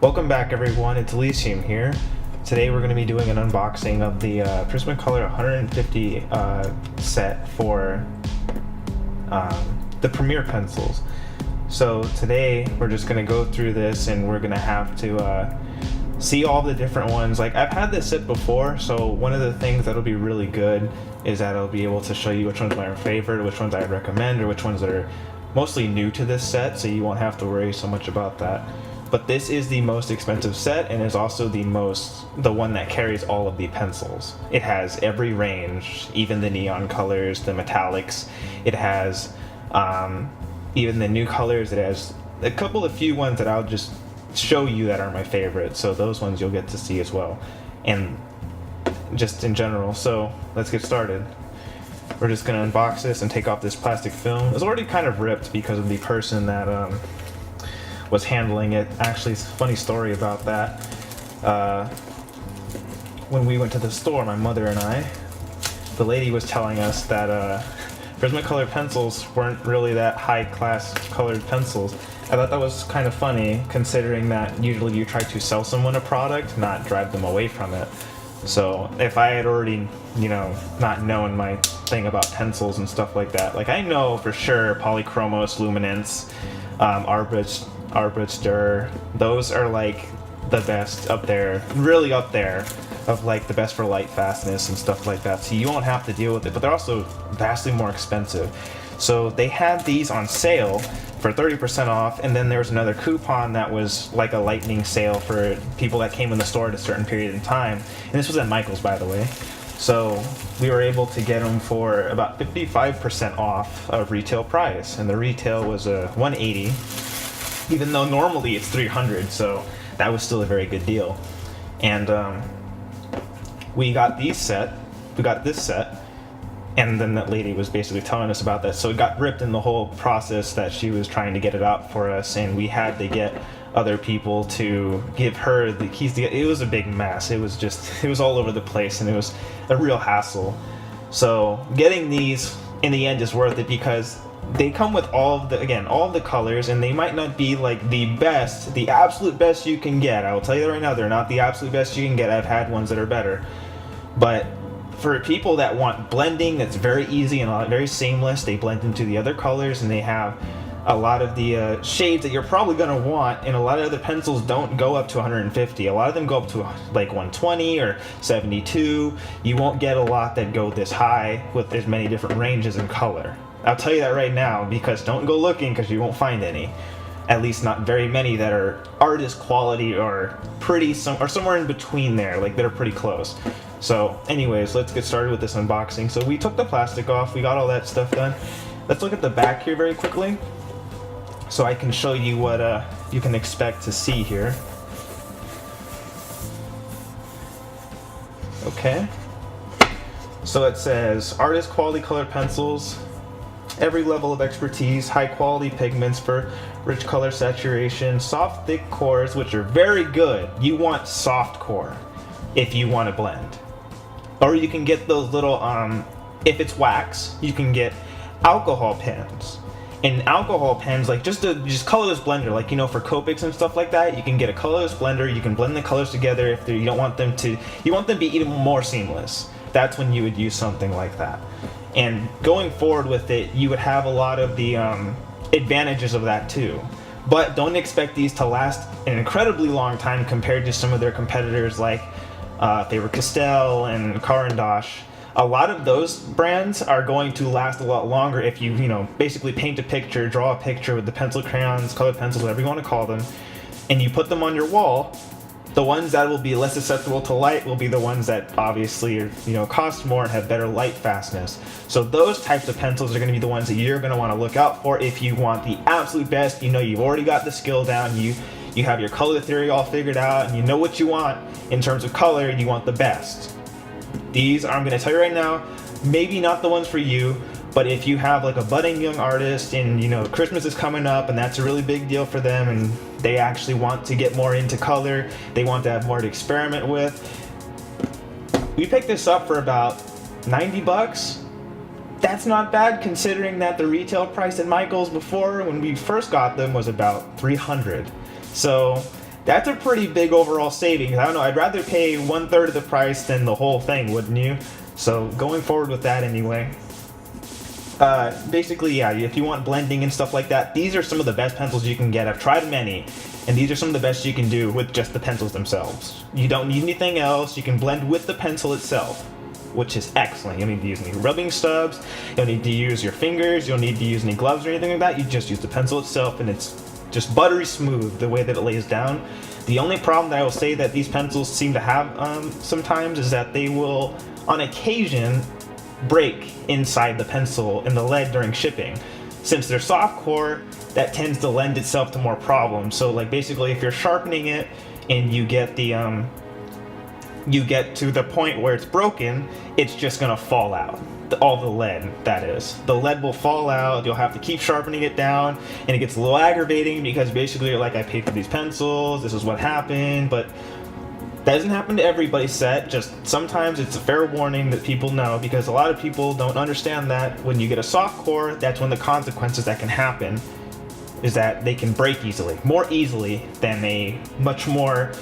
Welcome back everyone, it's Elysium here. Today we're going to be doing an unboxing of the Prismacolor 150 set for the Premier pencils. So today we're just going to go through this and we're going to have to see all the different ones. Like, I've had this set before, so one of the things that'll be really good is that I'll be able to show you which ones are my favorite, which ones I'd recommend, or which ones that are mostly new to this set, so you won't have to worry so much about that. But this is the most expensive set and is also the one that carries all of the pencils. It has every range, even the neon colors, the metallics. It has even the new colors. It has a couple of few ones that I'll just show you that are my favorite. So those ones you'll get to see as well. And just in general. So let's get started. We're just gonna unbox this and take off this plastic film. It's already kind of ripped because of the person that was handling it. Actually, it's a funny story about that. When we went to the store, my mother and I, the lady was telling us that Prismacolor pencils weren't really that high-class colored pencils. I thought that was kind of funny, considering that usually you try to sell someone a product, not drive them away from it. So if I had already, not known my thing about pencils and stuff like that, like I know for sure Polychromos, Luminance, Arbiter, those are like the best up there, really up there, of like the best for light fastness and stuff like that. So you won't have to deal with it, but they're also vastly more expensive. So they had these on sale for 30% off, and then there was another coupon that was like a lightning sale for people that came in the store at a certain period in time. And this was at Michael's, by the way. So we were able to get them for about 55% off of retail price, and the retail was $180, even though normally it's $300. So that was still a very good deal. And we got this set, and then that lady was basically telling us about that. So it got ripped in the whole process that she was trying to get it out for us, and we had to get other people to give her the keys. It was a big mess. It was all over the place, and it was a real hassle. So getting these in the end is worth it because they come with all of the colors, and they might not be like the absolute best you can get. I will tell you that right now, they're not the absolute best you can get. I've had ones that are better. But for people that want blending that's very easy and very seamless, they blend into the other colors, and they have a lot of the shades that you're probably going to want, and a lot of other pencils don't go up to 150. A lot of them go up to like 120 or 72. You won't get a lot that go this high with as many different ranges in color. I'll tell you that right now, because don't go looking, because you won't find any. At least not very many that are artist quality or somewhere in between there, like that are pretty close. So anyways, let's get started with this unboxing. So we took the plastic off, we got all that stuff done. Let's look at the back here very quickly, so I can show you what you can expect to see here. Okay. So it says, artist quality colored pencils, every level of expertise, high quality pigments for rich color saturation, soft thick cores, which are very good. You want soft core if you want to blend. Or you can get those little, if it's wax, you can get alcohol pens. And alcohol pens, like just colorless blender, like for Copics and stuff like that, you can get a colorless blender. You can blend the colors together if you don't want them to. You want them to be even more seamless. That's when you would use something like that. And going forward with it, you would have a lot of the advantages of that too. But don't expect these to last an incredibly long time compared to some of their competitors, like Faber-Castell and Caran d'Ache. A lot of those brands are going to last a lot longer if you, basically paint a picture, draw a picture with the pencil crayons, colored pencils, whatever you want to call them, and you put them on your wall. The ones that will be less susceptible to light will be the ones that obviously cost more and have better light fastness. So those types of pencils are going to be the ones that you're going to want to look out for if you want the absolute best. You've already got the skill down. You have your color theory all figured out, and you know what you want in terms of color, and you want the best. These, I'm going to tell you right now, maybe not the ones for you, but if you have like a budding young artist and Christmas is coming up and that's a really big deal for them, and they actually want to get more into color, they want to have more to experiment with. We picked this up for about 90 bucks. That's not bad considering that the retail price at Michael's before when we first got them was about 300. So That's a pretty big overall savings. I don't know, I'd rather pay 1/3 of the price than the whole thing, wouldn't you? So going forward with that anyway. Basically, yeah, if you want blending and stuff like that, these are some of the best pencils you can get. I've tried many, and these are some of the best you can do with just the pencils themselves. You don't need anything else. You can blend with the pencil itself, which is excellent. You don't need to use any rubbing stubs. You don't need to use your fingers. You don't need to use any gloves or anything like that. You just use the pencil itself, and it's just buttery smooth the way that it lays down. The only problem that I will say that these pencils seem to have sometimes is that they will, on occasion, break inside the pencil in the lead during shipping. Since they're soft core, that tends to lend itself to more problems. So like basically if you're sharpening it and you get the you get to the point where it's broken, it's just gonna fall out. All the lead, that is. The lead will fall out, you'll have to keep sharpening it down, and it gets a little aggravating because basically you're like, I paid for these pencils, this is what happened, but that doesn't happen to everybody's set. Just sometimes it's a fair warning that people know, because a lot of people don't understand that when you get a soft core, that's when the consequences that can happen is that they can break easily, more easily than a much more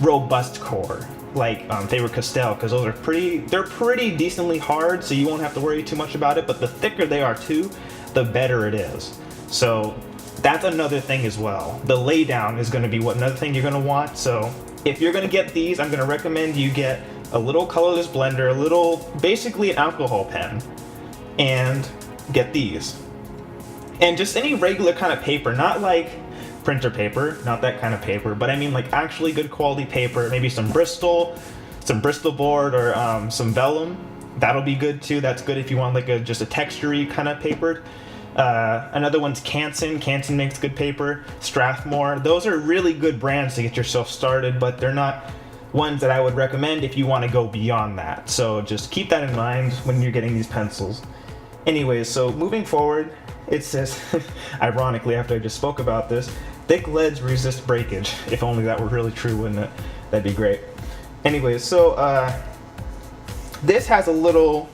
robust core like Faber-Castell, because those are they're pretty decently hard, so you won't have to worry too much about it. But the thicker they are too, the better it is. So that's another thing as well. The laydown is going to be another thing you're going to want. So if you're going to get these, I'm going to recommend you get a little colorless blender, basically an alcohol pen, and get these. And just any regular kind of paper, not like printer paper, not that kind of paper, but I mean like actually good quality paper, maybe some Bristol board, or some vellum. That'll be good too. That's good if you want like just a textury kind of paper. Another one's Canson. Canson makes good paper. Strathmore. Those are really good brands to get yourself started, but they're not ones that I would recommend if you want to go beyond that. So just keep that in mind when you're getting these pencils. Anyways, so moving forward, it says, ironically, after I just spoke about this, thick leads resist breakage. If only that were really true, wouldn't it? That'd be great. Anyways, so this has a little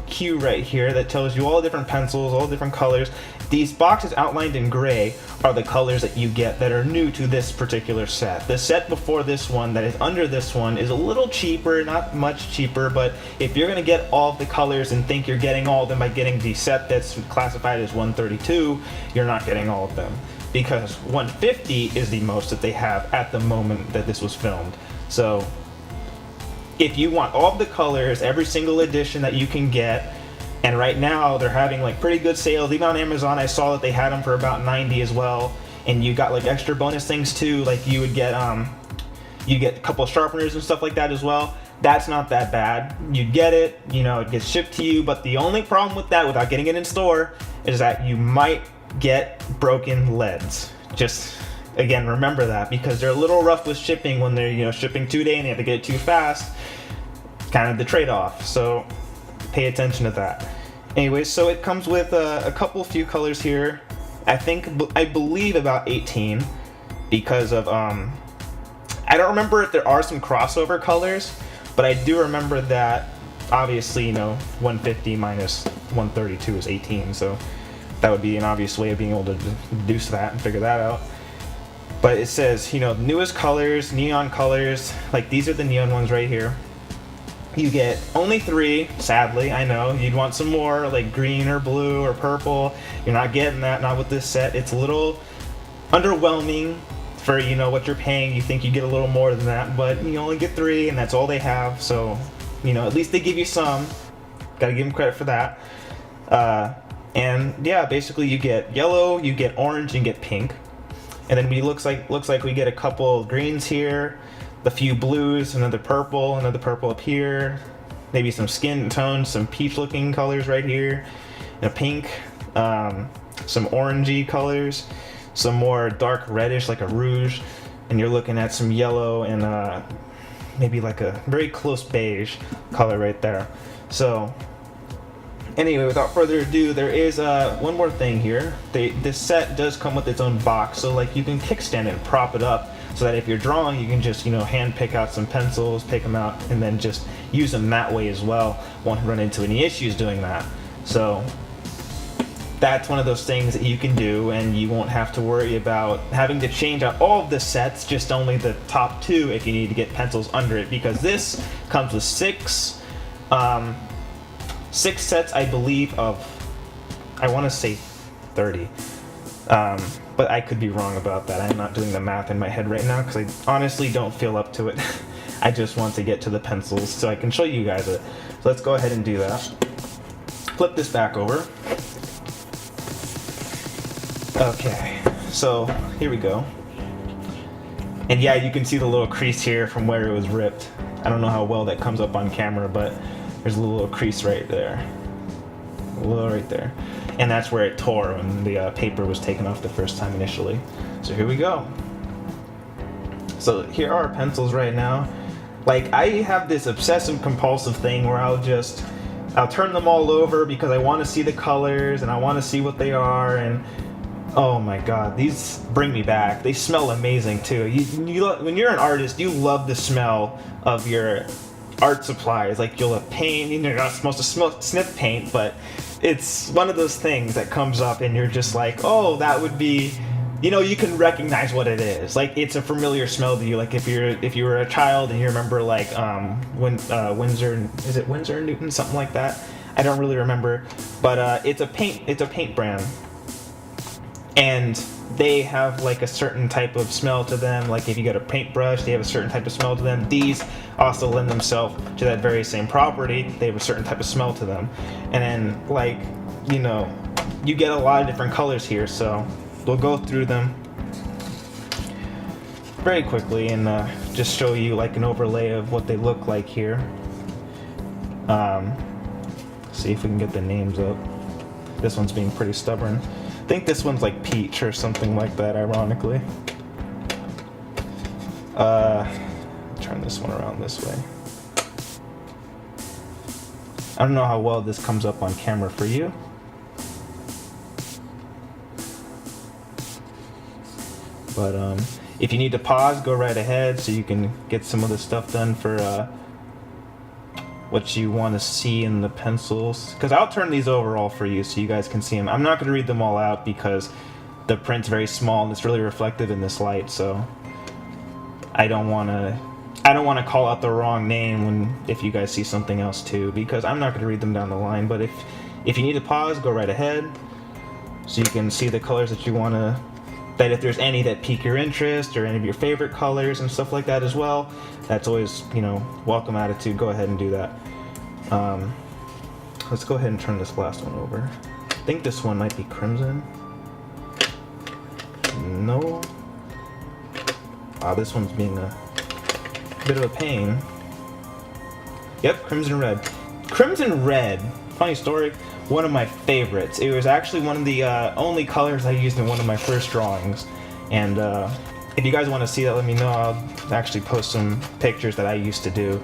cue right here that tells you all the different pencils, all the different colors. These boxes outlined in gray are the colors that you get that are new to this particular set. The set before this one that is under this one is a little cheaper, not much cheaper, but if you're going to get all of the colors and think you're getting all of them by getting the set that's classified as 132, you're not getting all of them, because 150 is the most that they have at the moment that this was filmed. So if you want all of the colors, every single edition that you can get, and right now they're having like pretty good sales. Even on Amazon, I saw that they had them for about 90 as well. And you got like extra bonus things too. Like you would get you get a couple of sharpeners and stuff like that as well. That's not that bad. You get it, you know, it gets shipped to you. But the only problem with that, without getting it in store, is that you might get broken leads. Just again, remember that, because they're a little rough with shipping when they're shipping 2 day and they have to get it too fast. Kind of the trade-off. So pay attention to that. Anyways, so it comes with a few colors here. I believe about 18, because of I don't remember if there are some crossover colors, but I do remember that obviously 150 minus 132 is 18, so that would be an obvious way of being able to deduce that and figure that out. But it says newest colors, neon colors, like these are the neon ones right here. You get only 3, sadly. I know you'd want some more, like green or blue or purple. You're not getting that, not with this set. It's a little underwhelming for what you're paying. You think you get a little more than that, but you only get 3, and that's all they have. So at least they give you some. Gotta give them credit for that. And yeah, basically you get yellow, you get orange, and you get pink. And then looks like we get a couple of greens here, a few blues, another purple up here, maybe some skin tones, some peach looking colors right here, and a pink, some orangey colors, some more dark reddish like a rouge, and you're looking at some yellow and maybe like a very close beige color right there. So anyway, without further ado, there is one more thing here. This set does come with its own box, so like you can kickstand it and prop it up, so that if you're drawing, you can just hand pick out some pencils, pick them out, and then just use them that way as well. Won't run into any issues doing that. So that's one of those things that you can do, and you won't have to worry about having to change out all of the sets, just only the top 2 if you need to get pencils under it, because this comes with 6 sets, I believe, of, I want to say 30. But I could be wrong about that. I'm not doing the math in my head right now because I honestly don't feel up to it. I just want to get to the pencils so I can show you guys it. So let's go ahead and do that. Flip this back over. Okay, so here we go. And yeah, you can see the little crease here from where it was ripped. I don't know how well that comes up on camera, but there's a little crease right there. A little right there. And that's where it tore when the paper was taken off the first time initially. So here we go. So here are our pencils right now. Like, I have this obsessive compulsive thing where I'll turn them all over because I want to see the colors and I want to see what they are, and oh my god, these bring me back. They smell amazing too. When you're an artist, you love the smell of your art supplies. Like, you'll have paint, you're not supposed to sniff paint, but it's one of those things that comes up and you're just like, oh, that would be, you can recognize what it is. Like, it's a familiar smell to you. Like, if you were a child and you remember, like, Winsor, is it Winsor & Newton, something like that? I don't really remember, but it's a paint brand, and they have like a certain type of smell to them. Like, if you get a paintbrush, they have a certain type of smell to them. These also lend themselves to that very same property. They have a certain type of smell to them. And then, like, you get a lot of different colors here, so we'll go through them very quickly and just show you like an overlay of what they look like here. See if we can get the names up. This one's being pretty stubborn. I think this one's like peach or something like that, ironically. Turn this one around this way. I don't know how well this comes up on camera for you. But if you need to pause, go right ahead so you can get some of the stuff done for what you want to see in the pencils. Because I'll turn these over all for you so you guys can see them. I'm not going to read them all out because the print's very small and it's really reflective in this light, so I don't want to call out the wrong name if you guys see something else too, because I'm not going to read them down the line. But if you need to pause, go right ahead so you can see the colors that you want to, that if there's any that pique your interest or any of your favorite colors and stuff like that as well, that's always, welcome attitude. Go ahead and do that. Let's go ahead and turn this last one over. I think this one might be crimson. No. This one's being a bit of a pain. Yep, crimson red. Crimson red, funny story, one of my favorites. It was actually one of the only colors I used in one of my first drawings. And if you guys want to see that, let me know. I'll actually post some pictures that I used to do.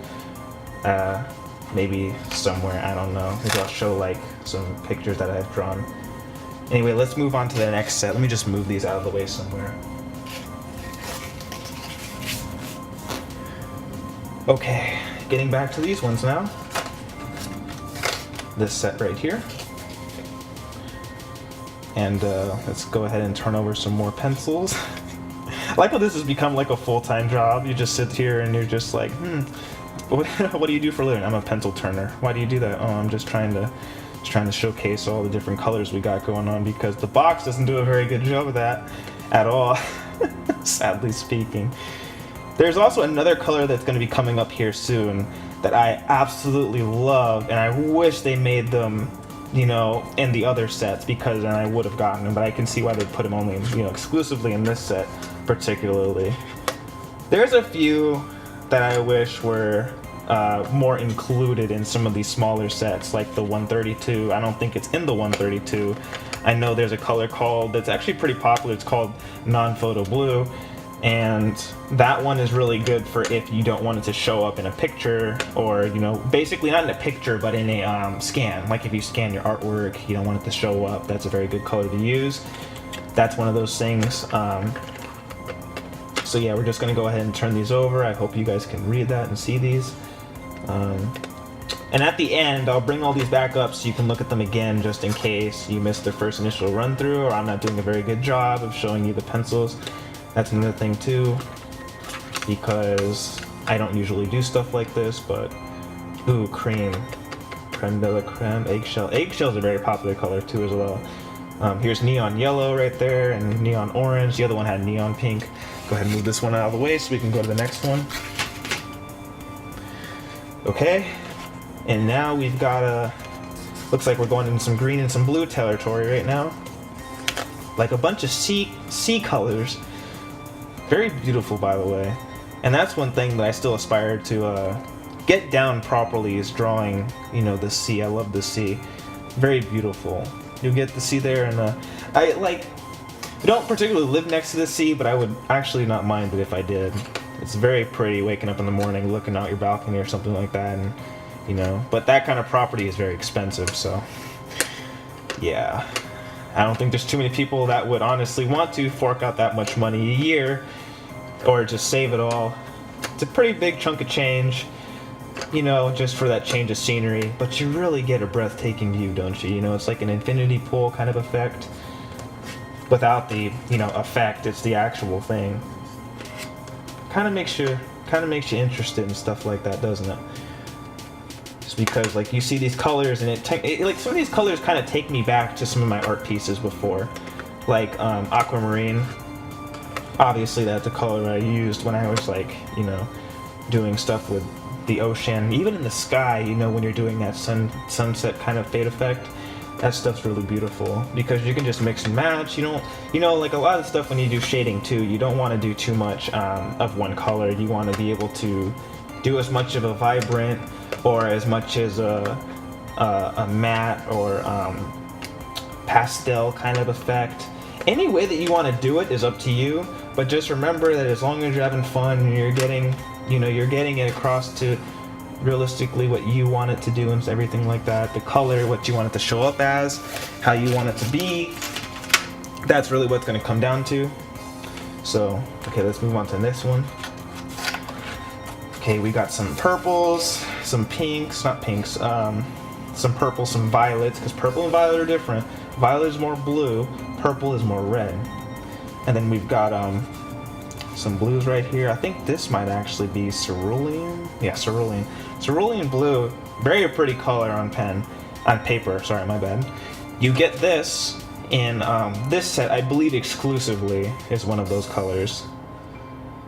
Maybe somewhere, I don't know. Maybe I'll show like some pictures that I've drawn. Anyway, let's move on to the next set. Let me just move these out of the way somewhere. Okay, getting back to these ones now. This set right here. And let's go ahead and turn over some more pencils. I like how this has become like a full-time job. You just sit here and you're just like, what do you do for a living? I'm a pencil turner. Why do you do that? Oh, I'm just trying to showcase all the different colors we got going on, because the box doesn't do a very good job of that at all, sadly speaking. There's also another color that's going to be coming up here soon that I absolutely love, and I wish they made them, in the other sets, because then I would have gotten them, but I can see why they put them only, exclusively in this set particularly. There's a few that I wish were more included in some of these smaller sets, like the 132. I don't think it's in the 132. I know there's a color that's actually pretty popular. It's called non-photo blue, and that one is really good for if you don't want it to show up in a picture, or basically not in a picture but in a scan. Like if you scan your artwork, you don't want it to show up. That's a very good color to use. That's one of those things. So yeah, we're just going to go ahead and turn these over. I hope you guys can read that and see these. And at the end, I'll bring all these back up so you can look at them again just in case you missed the first initial run through or I'm not doing a very good job of showing you the pencils. That's another thing too, because I don't usually do stuff like this, but ooh, cream de la creme, eggshell. Eggshell's a very popular color too as well. Here's neon yellow right there and neon orange. The other one had neon pink. Go ahead and move this one out of the way so we can go to the next one. Okay, and now we've got looks like we're going in some green and some blue territory right now. Like a bunch of sea colors. Very beautiful, by the way. And that's one thing that I still aspire to get down properly, is drawing, you know, the sea. I love the sea. Very beautiful. You'll get the sea there, and I don't particularly live next to the sea, but I would actually not mind it if I did. It's very pretty waking up in the morning, looking out your balcony or something like that, and you know. But that kind of property is very expensive, so yeah. I don't think there's too many people that would honestly want to fork out that much money a year, or just save it all. It's a pretty big chunk of change, you know, just for that change of scenery. But you really get a breathtaking view, don't you? You know, it's like an infinity pool kind of effect. Without the, you know, effect, it's the actual thing. Kind of makes you interested in stuff like that, doesn't it? Just because, like, you see these colors, and like some of these colors kind of take me back to some of my art pieces before, like aquamarine. Obviously, that's a color I used when I was, like, you know, doing stuff with the ocean, even in the sky. You know, when you're doing that sunset kind of fade effect. That stuff's really beautiful because you can just mix and match. You don't, you know, like a lot of stuff when you do shading too, you don't want to do too much of one color. You want to be able to do as much of a vibrant or as much as a matte or pastel kind of effect. Any way that you want to do it is up to you, but just remember that as long as you're having fun and you're getting, you know, you're getting it across to realistically what you want it to do and everything like that, the color, what you want it to show up as, how you want it to be, that's really what's going to come down to. So okay, let's move on to this one. Okay, we got some purples, some pinks, not pinks, some purple, some violets, because purple and violet are different. Violet is more blue, purple is more red. And then we've got some blues right here. I think this might actually be cerulean. Yeah, cerulean. Cerulean blue, very pretty color on paper, sorry, my bad. You get this in this set, I believe exclusively is one of those colors.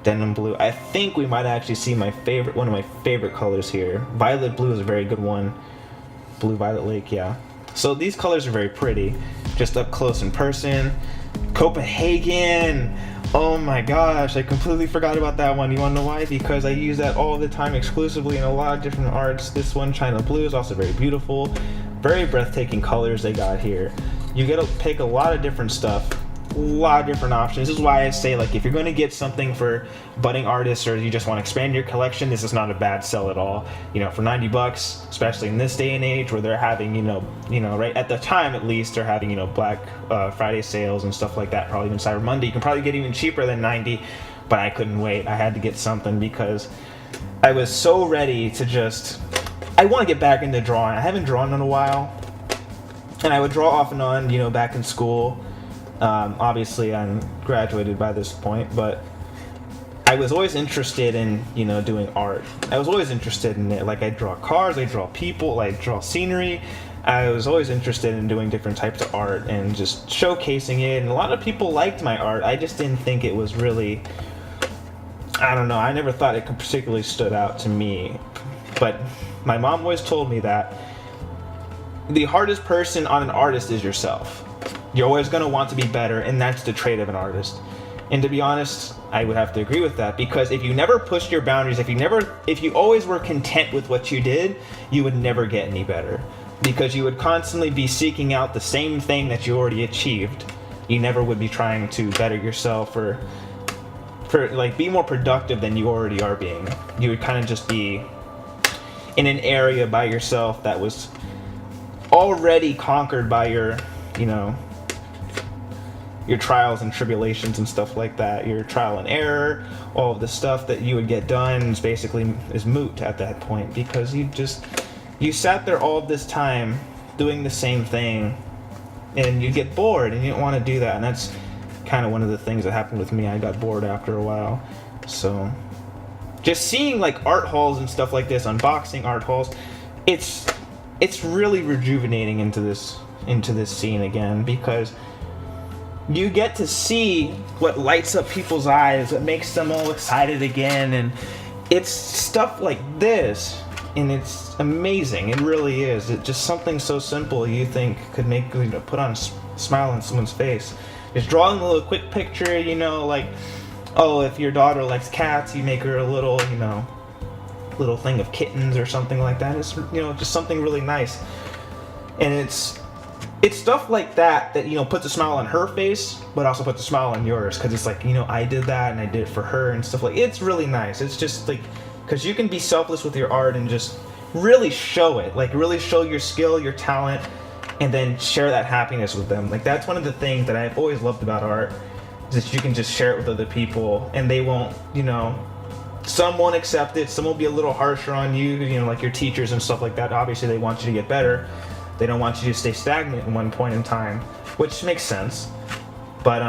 Denim blue. I think we might actually see one of my favorite colors here. Violet blue is a very good one. Blue Violet Lake, yeah. So these colors are very pretty, just up close in person. Copenhagen! Oh my gosh, I completely forgot about that one. You wanna know why? Because I use that all the time exclusively in a lot of different arts. This one, China Blue, is also very beautiful. Very breathtaking colors they got here. You get to pick a lot of different stuff, a lot of different options. This is why I say, like, if you're going to get something for budding artists or you just want to expand your collection, this is not a bad sell at all. You know, for 90 bucks, especially in this day and age where they're having, you know, right at the time at least, they're having, you know, Black Friday sales and stuff like that, probably even Cyber Monday. You can probably get even cheaper than 90, but I couldn't wait. I had to get something because I was so ready to just, I want to get back into drawing. I haven't drawn in a while, and I would draw off and on, you know, back in school. Obviously, I'm graduated by this point, but I was always interested in, you know, doing art. I was always interested in it. Like, I draw cars, I draw people, I draw scenery. I was always interested in doing different types of art and just showcasing it. And a lot of people liked my art. I just didn't think it was really, I don't know, I never thought it particularly stood out to me. But my mom always told me that the hardest person on an artist is yourself. You're always going to want to be better, and that's the trait of an artist. And to be honest, I would have to agree with that, because if you never pushed your boundaries, if you always were content with what you did, you would never get any better, because you would constantly be seeking out the same thing that you already achieved. You never would be trying to better yourself or like be more productive than you already are being. You would kind of just be in an area by yourself that was already conquered by your, you know, your trials and tribulations and stuff like that, your trial and error, all of the stuff that you would get done is basically moot at that point, because you sat there all this time doing the same thing, and you get bored, and you don't want to do that. And that's kind of one of the things that happened with me. I got bored after a while. So just seeing like art hauls and stuff like this, unboxing art hauls, it's really rejuvenating into this scene again, because you get to see what lights up people's eyes, what makes them all excited again, and it's stuff like this, and it's amazing. It really is. It's just something so simple you think could make, put on a smile on someone's face. Just drawing a little quick picture, like, oh, if your daughter likes cats, you make her a little, little thing of kittens or something like that. It's, just something really nice. And it's stuff like that puts a smile on her face, but also puts a smile on yours, because it's like, I did that and I did it for her and stuff like. It's really nice. It's just like, because you can be selfless with your art and just really show it, like really show your skill, your talent, and then share that happiness with them. Like, that's one of the things that I've always loved about art, is that you can just share it with other people, and they won't, some won't accept it, some will be a little harsher on you, like your teachers and stuff like that. Obviously they want you to get better. They don't want you to stay stagnant in one point in time, which makes sense. But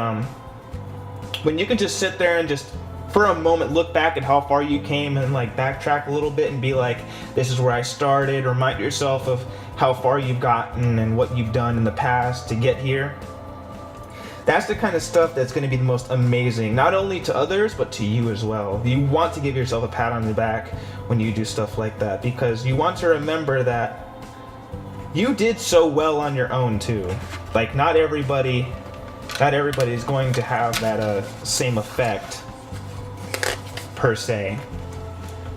when you can just sit there and just for a moment look back at how far you came, and like backtrack a little bit and be like, this is where I started, remind yourself of how far you've gotten and what you've done in the past to get here. That's the kind of stuff that's going to be the most amazing, not only to others, but to you as well. You want to give yourself a pat on the back when you do stuff like that, because you want to remember that you did so well on your own too. Like, not everybody is going to have that same effect per se,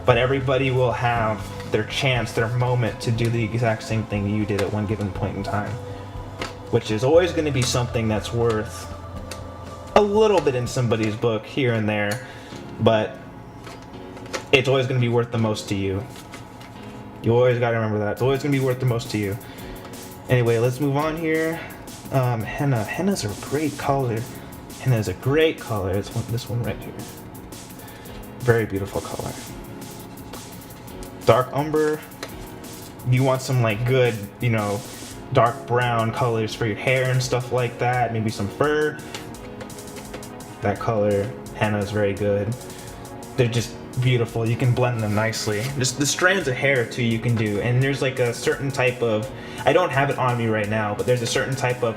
but everybody will have their chance, their moment to do the exact same thing you did at one given point in time, which is always going to be something that's worth a little bit in somebody's book here and there, but it's always going to be worth the most to you. You always got to remember that. It's always going to be worth the most to you. Anyway, let's move on here. Henna. Henna's a great color. Henna's a great color. It's this one right here. Very beautiful color. Dark umber. You want some like good, dark brown colors for your hair and stuff like that. Maybe some fur. That color, henna, is very good. They're just beautiful. You can blend them nicely. Just the strands of hair too you can do. And there's like a certain type of, I don't have it on me right now, but there's a certain type of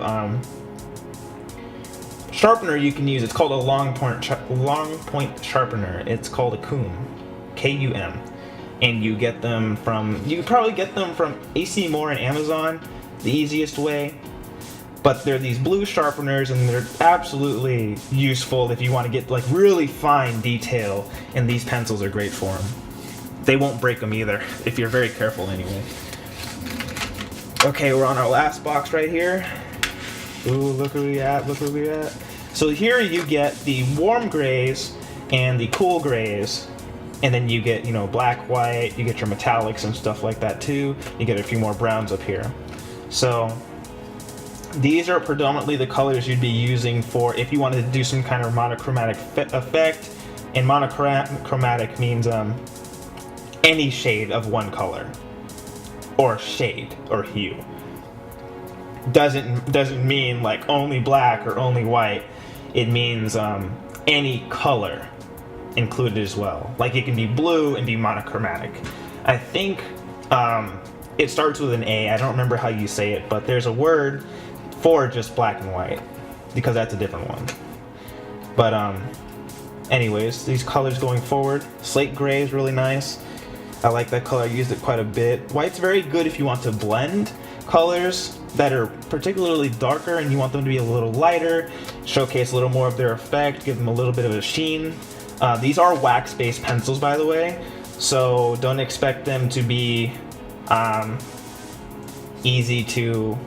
sharpener you can use. It's called a long point sharpener. It's called a Kum, K-U-M. And you get them from, you can probably get them from AC Moore and Amazon, the easiest way. But they're these blue sharpeners, and they're absolutely useful if you want to get like really fine detail, and these pencils are great for them. They won't break them either, if you're very careful anyway. Okay, we're on our last box right here. Ooh, look where we at, look where we at. So here you get the warm grays and the cool grays, and then you get, black, white, you get your metallics and stuff like that too. You get a few more browns up here. So these are predominantly the colors you'd be using for if you wanted to do some kind of monochromatic effect. And monochromatic means any shade of one color, or shade, or hue. Doesn't mean like only black or only white. It means any color included as well. Like, it can be blue and be monochromatic. I think it starts with an A. I don't remember how you say it, but there's a word for just black and white, because that's a different one. But anyways, these colors going forward. Slate gray is really nice. I like that color. I used it quite a bit. White's very good if you want to blend colors that are particularly darker and you want them to be a little lighter, showcase a little more of their effect, give them a little bit of a sheen. These are wax-based pencils, by the way, so don't expect them to be easy to,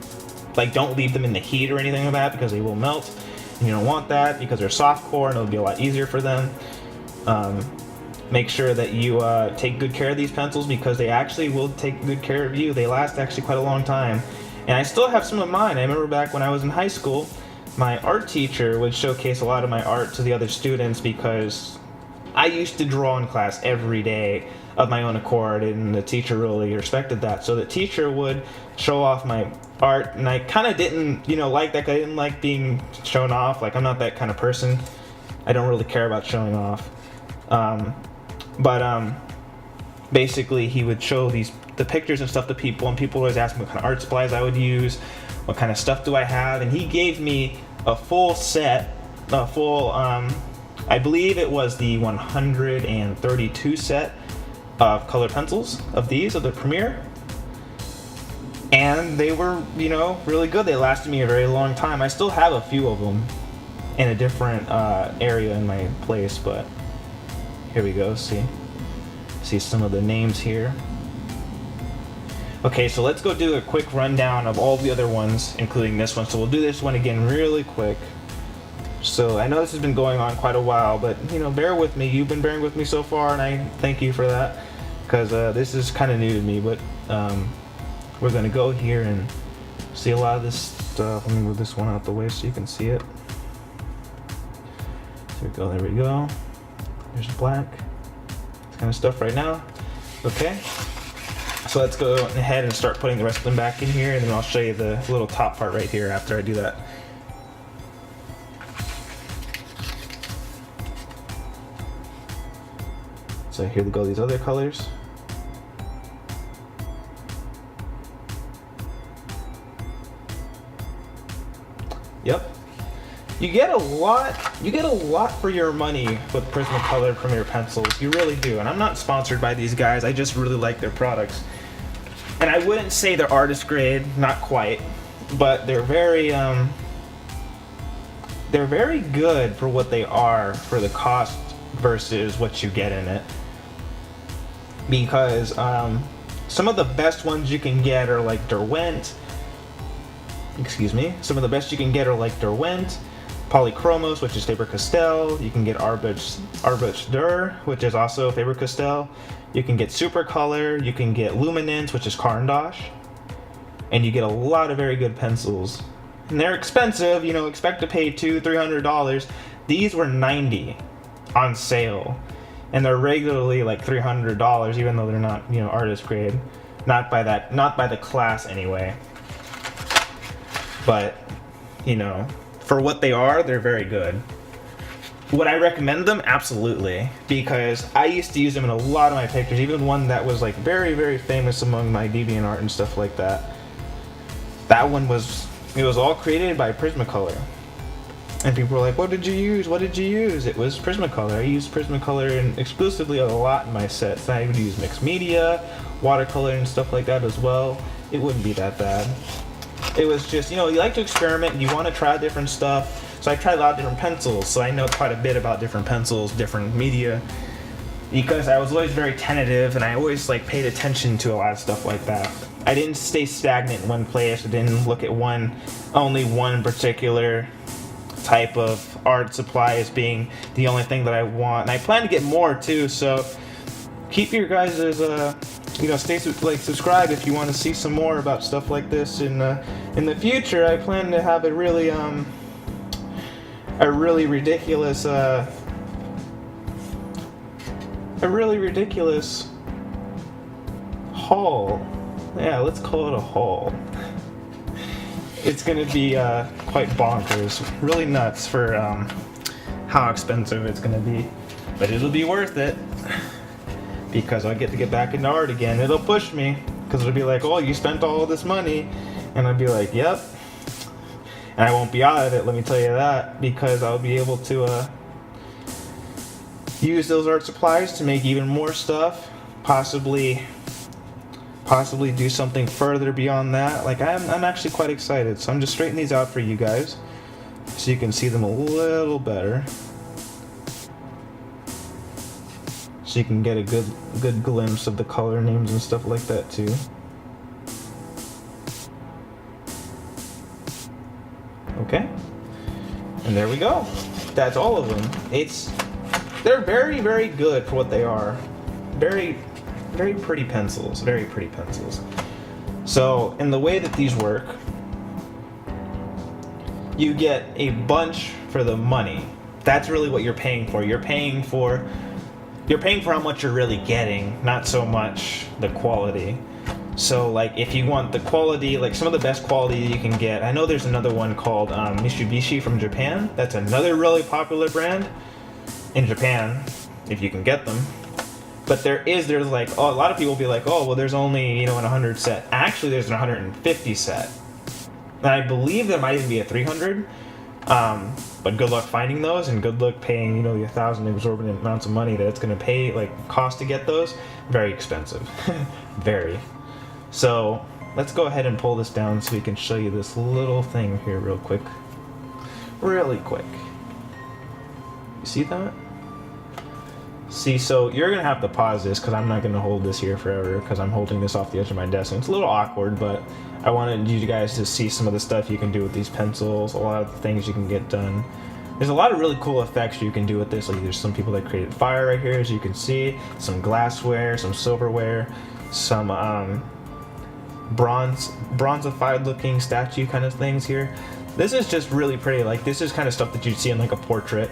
like, don't leave them in the heat or anything like that, because they will melt, and you don't want that, because they're soft core and it'll be a lot easier for them. Make sure that you take good care of these pencils, because they actually will take good care of you. They last actually quite a long time, and I still have some of mine. I remember back when I was in high school, my art teacher would showcase a lot of my art to the other students, because I used to draw in class every day of my own accord, and the teacher really respected that. So the teacher would show off my art, and I kind of didn't, like that. I didn't like being shown off. Like, I'm not that kind of person. I don't really care about showing off. But basically, he would show the pictures and stuff to people, and people would always ask me what kind of art supplies I would use, what kind of stuff do I have, and he gave me a full set, I believe it was the 132 set of colored pencils of the Premier. And they were, really good. They lasted me a very long time. I still have a few of them in a different area in my place, but here we go. See some of the names here. Okay, so let's go do a quick rundown of all the other ones, including this one. So we'll do this one again really quick. So I know this has been going on quite a while, but bear with me. You've been bearing with me so far, and I thank you for that, because this is kind of new to me. But we're gonna go here and see a lot of this stuff. Let me move this one out the way so you can see it. There we go. There we go. There's black. This kind of stuff right now. Okay. So let's go ahead and start putting the rest of them back in here, and then I'll show you the little top part right here after I do that. So here we go, these other colors. Yep. You get a lot for your money with Prismacolor Premier pencils. You really do. And I'm not sponsored by these guys. I just really like their products. And I wouldn't say they're artist grade, not quite, but they're very good for what they are, for the cost versus what you get in it. Because some of the best ones you can get are like Derwent. Some of the best you can get are like Derwent, Polychromos, which is Faber-Castell. You can get Arbuthnot Dur, which is also Faber-Castell. You can get Supercolor. You can get Luminance, which is Caran d'Ache. And you get a lot of very good pencils. And they're expensive, expect to pay $200-300. These were $90 on sale. And they're regularly like $300, even though they're not, artist grade. Not by the class anyway. But, for what they are, they're very good. Would I recommend them? Absolutely. Because I used to use them in a lot of my pictures, even one that was like very, very famous among my DeviantArt and stuff like that. That one was all created by Prismacolor. And people were like, what did you use? What did you use? It was Prismacolor. I used Prismacolor exclusively a lot in my sets. I would use mixed media, watercolor, and stuff like that as well. It wouldn't be that bad. It was just, you like to experiment, you want to try different stuff. So I tried a lot of different pencils, so I know quite a bit about different pencils, different media, because I was always very tentative, and I always paid attention to a lot of stuff like that. I didn't stay stagnant in one place. I didn't look at only one particular type of art supply as being the only thing that I want. And I plan to get more too, so keep your guys' stay subscribed if you want to see some more about stuff like this in the future. I plan to have a really ridiculous haul. Yeah, let's call it a haul. It's gonna be quite bonkers, really nuts for how expensive it's gonna be, but it'll be worth it because I get to get back into art again. It'll push me because it'll be like, oh, you spent all this money, and I'll be like, yep, and I won't be out of it. Let me tell you that, because I'll be able to use those art supplies to make even more stuff, possibly do something further beyond that. I'm actually quite excited, so I'm just straightening these out for you guys so you can see them a little better, so you can get a good glimpse of the color names and stuff like that too. Okay, and there we go. That's all of them. They're very, very good for what they are. Very pretty pencils. Very pretty pencils. So, in the way that these work, you get a bunch for the money. That's really what you're paying for. You're paying for you're paying for how much you're really getting, not so much the quality. So like if you want the quality, like some of the best quality you can get, I know there's another one called Mitsubishi from Japan. That's another really popular brand in Japan, if you can get them. But there's like, oh, a lot of people will be like, oh, well, there's only, you know, an 100 set. Actually, there's an 150 set. And I believe there might even be a 300. But good luck finding those, and good luck paying, you know, the 1,000 exorbitant amounts of money that it's going to pay, like, cost to get those. Very expensive. Very. So let's go ahead and pull this down so we can show you this little thing here real quick. Really quick. You see that? See, so you're going to have to pause this because I'm not going to hold this here forever because I'm holding this off the edge of my desk. And it's a little awkward, but I wanted you guys to see some of the stuff you can do with these pencils, a lot of the things you can get done. There's a lot of really cool effects you can do with this. Like there's some people that created fire right here, as you can see, some glassware, some silverware, some bronzified looking statue kind of things here. This is just really pretty. Like this is kind of stuff that you'd see in like a portrait.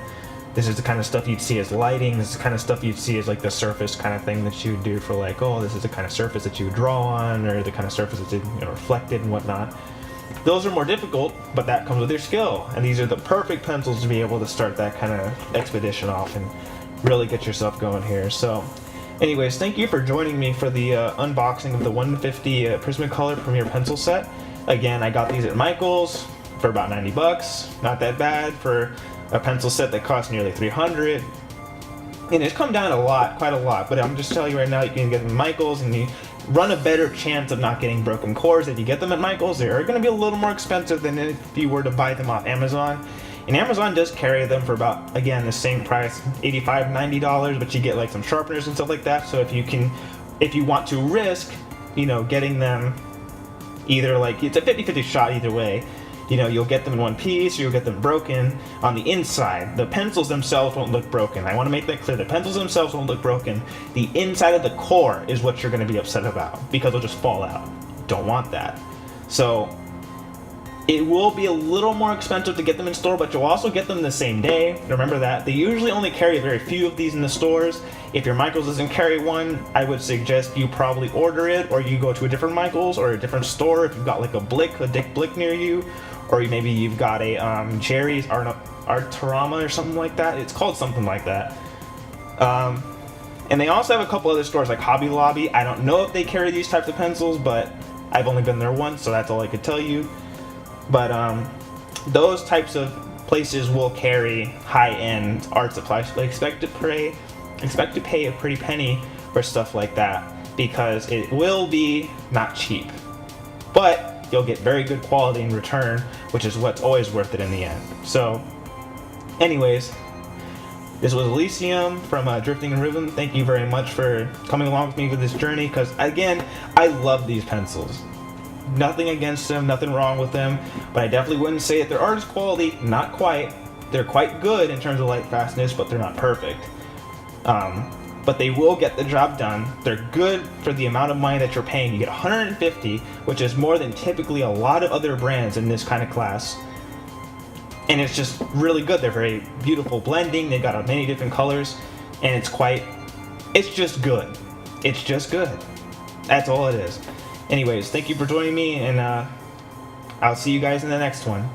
This is the kind of stuff you'd see as lighting. This is the kind of stuff you'd see as like the surface kind of thing that you would do for like, oh, this is the kind of surface that you would draw on, or the kind of surface that's, you know, reflected and whatnot. Those are more difficult, but that comes with your skill. And these are the perfect pencils to be able to start that kind of expedition off and really get yourself going here. So anyways, thank you for joining me for the unboxing of the 150 Prismacolor Premier pencil set. Again, I got these at Michael's for about 90 bucks. Not that bad for a pencil set that costs nearly 300. And it's come down a lot, quite a lot, but I'm just telling you right now, you can get them at Michael's and you run a better chance of not getting broken cores if you get them at Michael's. They are going to be a little more expensive than if you were to buy them off Amazon. And Amazon does carry them for about, again, the same price, $85, $90, but you get like some sharpeners and stuff like that. So if you want to risk, you know, getting them either like, it's a 50-50 shot either way. You know, you'll get them in one piece, or you'll get them broken on the inside. The pencils themselves won't look broken. I want to make that clear. The pencils themselves won't look broken. The inside of the core is what you're going to be upset about, because it'll just fall out. Don't want that. So it will be a little more expensive to get them in store, but you'll also get them the same day. Remember that. They usually only carry very few of these in the stores. If your Michael's doesn't carry one, I would suggest you probably order it, or you go to a different Michael's or a different store if you've got like a Dick Blick near you, or maybe you've got a Jerry's Artarama or something like that. It's called something like that. And they also have a couple other stores like Hobby Lobby. I don't know if they carry these types of pencils, but I've only been there once, so that's all I could tell you. But those types of places will carry high-end art supplies. They expect to pay a pretty penny for stuff like that, because it will be not cheap, but you'll get very good quality in return, which is what's always worth it in the end. So anyways, this was Elysium from Drifting and Rhythm. Thank you very much for coming along with me for this journey, because again, I love these pencils. Nothing against them, nothing wrong with them, but I definitely wouldn't say that their art is quality. Not quite. They're quite good in terms of light fastness, but they're not perfect. But they will get the job done. They're good for the amount of money that you're paying. You get 150, which is more than typically a lot of other brands in this kind of class. And it's just really good. They're very beautiful blending. They've got many different colors, and it's just good. It's just good. That's all it is. Anyways, thank you for joining me, and I'll see you guys in the next one.